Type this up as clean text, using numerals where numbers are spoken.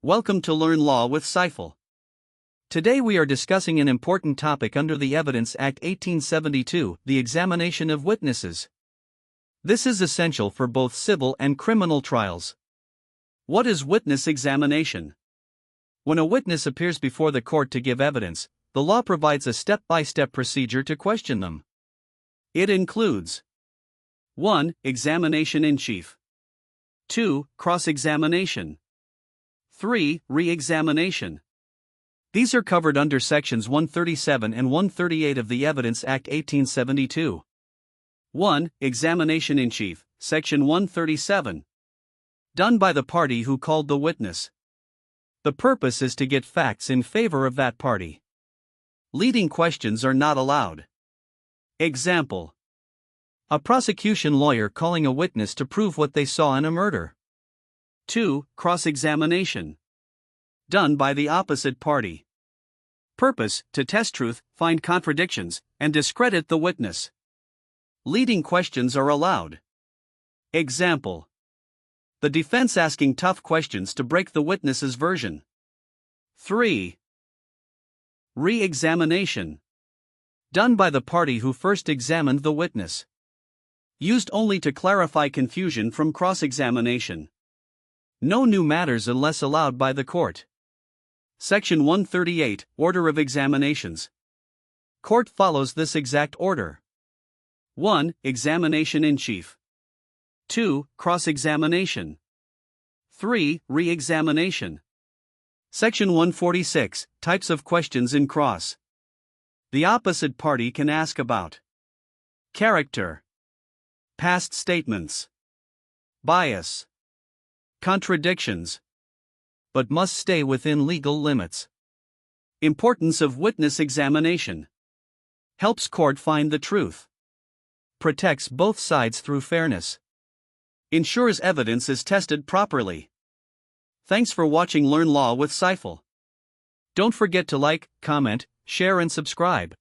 Welcome to Learn Law with Saiful. Today we are discussing an important topic under the Evidence Act 1872, the examination of witnesses. This is essential for both civil and criminal trials. What is witness examination? When a witness appears before the court to give evidence, the law provides a step-by-step procedure to question them. It includes 1. Examination in chief. 2. Cross-examination. 3. Re-examination. These are covered under Sections 137 and 138 of the Evidence Act 1872. 1. Examination in chief, Section 137. Done by the party who called the witness. The purpose is to get facts in favor of that party. Leading questions are not allowed. Example: a prosecution lawyer calling a witness to prove what they saw in a murder. 2. Cross-examination. Done by the opposite party. Purpose: to test truth, find contradictions, and discredit the witness. Leading questions are allowed. Example: the defense asking tough questions to break the witness's version. 3. Re-examination. Done by the party who first examined the witness. Used only to clarify confusion from cross-examination. No new matters unless allowed by the court. Section 138, Order of Examinations. Court follows this exact order. 1. Examination in chief. 2. Cross-examination. 3. Re-examination. Section 146, Types of questions in cross. The opposite party can ask about character, past statements, bias, contradictions, but must stay within legal limits. Importance of witness examination. Helps court find the truth. Protects both sides through fairness. Ensures evidence is tested properly. Thanks for watching Learn Law with Saiful. Don't forget to like, comment, share and subscribe.